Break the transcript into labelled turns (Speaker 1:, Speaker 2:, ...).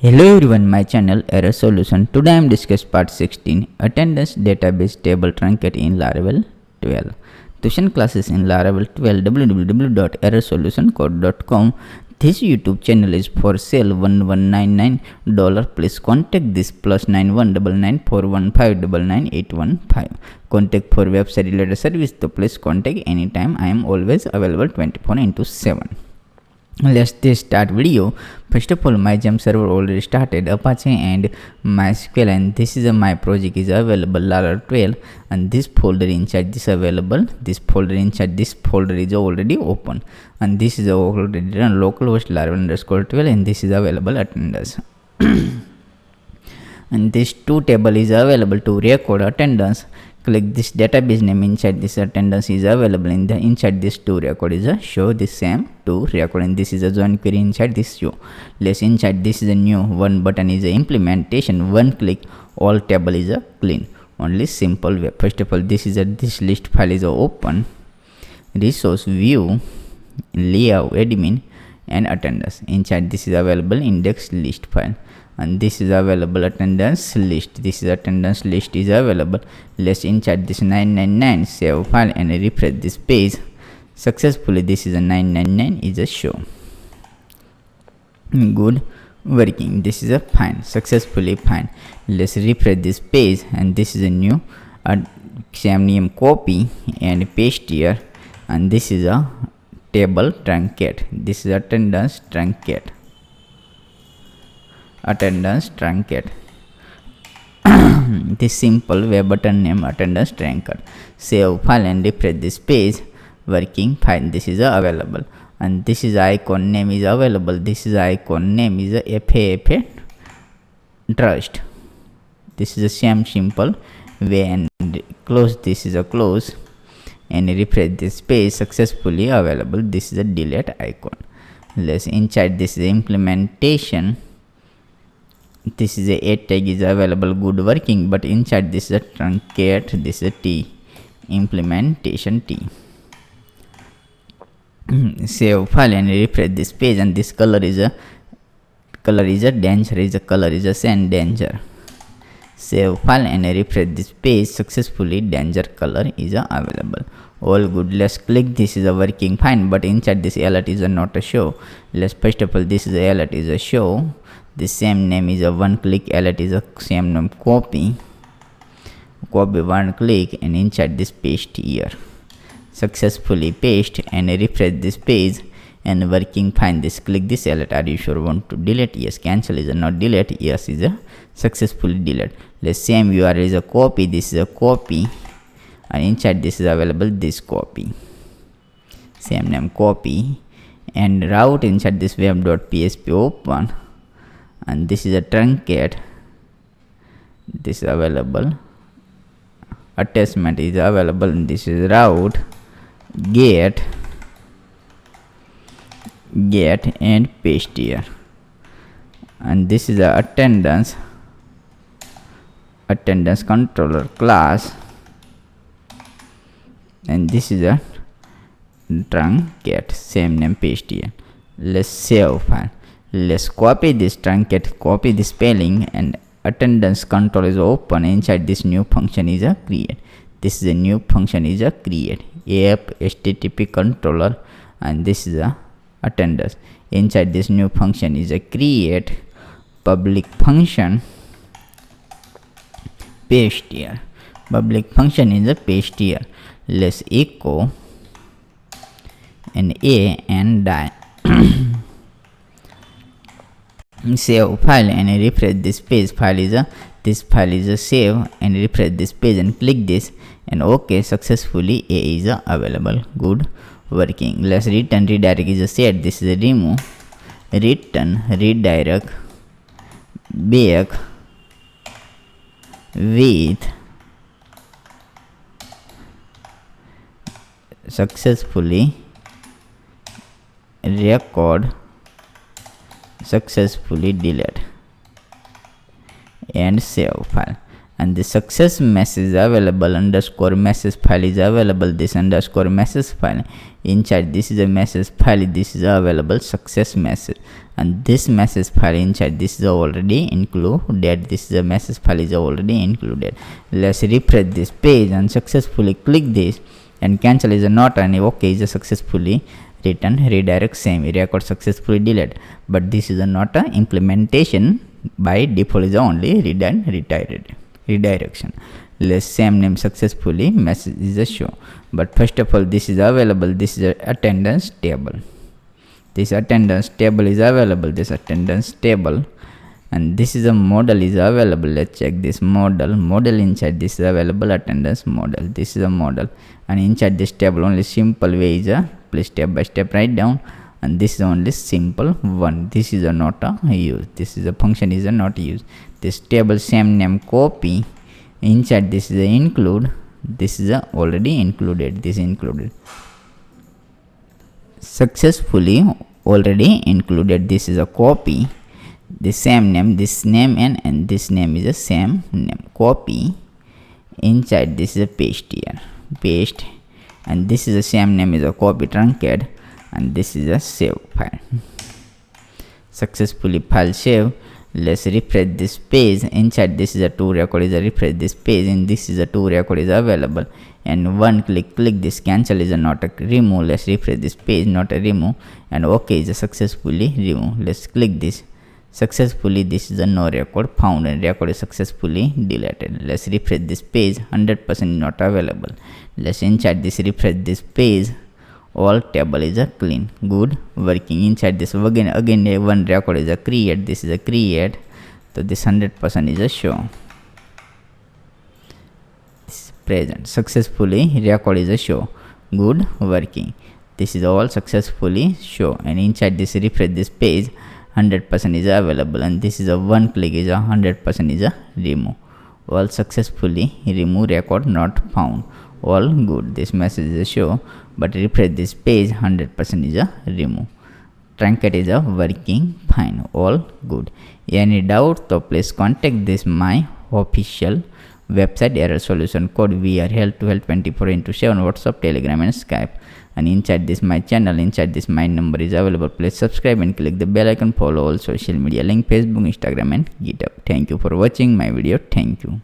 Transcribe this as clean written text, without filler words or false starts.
Speaker 1: Hello everyone, my channel Error Solution. Today I am discussing part 16 Attendance Database Table Truncate in Laravel 12. Tuition classes in Laravel 12 www.errorsolutioncode.com. This YouTube channel is for sale $1199. Please contact this +919941599815. Contact for website related service. So please contact anytime. I am always available 24/7. Let's start video. First of all, my gem server already started Apache and MySQL, and this is my project is available Laravel 12, and this folder inside this available. This folder inside this folder is already open, and this is already run localhost Laravel_12, and this is available attendance. And this two table is available to record attendance. Click this database name inside this attendance is available in the inside this to record is a show the same to record, and this is a join query inside this show. Let's inside this is a new one button is a implementation. One click all table is a clean. Only simple way. First of all, this is a this list file is a open. Resource view, layout, admin, and attendance. Inside this is available index list file. And this is available attendance list. This is attendance list is available. Let's insert this 999 save file and refresh this page. Successfully this is a 999 is a show. Good working. This is a fine. Successfully fine. Let's refresh this page, and this is a new same name copy and paste here, and this is a table truncate. This is attendance truncate. Attendance truncate. This simple web button name attendance truncate. Save file and refresh this page. Working fine. This is available, and this is icon name is available. This is icon name is a FAFA trust. This is the same simple way, and close. This is a close and refresh this page. Successfully available. This is a delete icon. Let's inside this is implementation. This is a tag is available, good working, but inside this is a truncate. This is a T implementation T. Save file and refresh this page, and this color is a danger is a color is a sand danger. Save file and refresh this page. Successfully danger color is available. All good. Let's click this is a working fine, but inside this alert is not a show. Let's first of all this is a alert is a show. The same name is a one click alert is a same name copy one click, and inside this paste here. Successfully paste and refresh this page, and working fine. This click this alert. Are you sure want to delete? Yes. Cancel is a not delete. Yes is a successfully delete. Let's same URL is a copy. This is a copy, and inside this is available this copy. Same name copy, and route inside this web.php open. And this is a truncate. This is available. Attachment is available, and this is route get and paste here. And this is a attendance controller class, and this is a truncate. Same name paste here. Let's save file. Let's copy this truncate, copy the spelling, and attendance control is open. Inside this new function is a create. This is a new function is a create app http controller, and this is a attendance. Inside this new function is a create public function paste here. Public function is a paste here. Let's echo and a and die. Save file and refresh this page. This file is a save, and refresh this page and click this, and okay, successfully A is available. Good working. Let's return redirect is a set. This is a remove, return redirect back with successfully record successfully delete and save file. and the success message available underscore message file is available. This underscore message file inside this is a message file, this is available success message, and this message file inside this is already included. This is a message file is already included. Let's refresh this page and successfully click this, and cancel is not and okay is a successfully written. Redirect same record successfully deleted, but this is not a implementation. By default is only redirection. Let's same name successfully message is a show, but first of all this is available. This is a attendance table. This attendance table is available. This attendance table, and this is a model is available. Let's check this model inside this is available attendance model. This is a model, and inside this table only simple way is a please step by step write down, and this is only simple one. This is a not a use. This is a function is a not use. This table same name copy inside this is a include. This is a already included. This included successfully already included. This is a copy the same name, this name and this name is the same name. Copy inside this is a paste here, paste, and this is the same name is a copy truncate, and this is a save file. Successfully file save. Let's refresh this page. Inside this is a 2 record is a refresh this page, and this is a 2 record is available, and one click this. Cancel is a not a remove. Let's refresh this page, not a remove, and okay is a successfully remove. Let's click this. Successfully this is a no record found, and record is successfully deleted. Let's refresh this page. 100% not available. Let's inside this refresh this page. All table is a clean, good working. Inside this again one record is a create. This is a create, so this 100% is a show. This is present successfully record is a show, good working. This is all successfully show, and inside this refresh this page 100% is available, and this is a one click is a 100% is a remove. All successfully remove record not found, all good. This message is a show, but refresh this page 100% is a remove. Truncate is a working fine, all good. Any doubt, so please contact this my official website error solution code. We are here to help 24/7 WhatsApp, Telegram and Skype. And inside this my channel, inside this my number is available. Please subscribe and click the bell icon. Follow all social media link, Facebook, Instagram and GitHub. Thank you for watching my video. Thank you.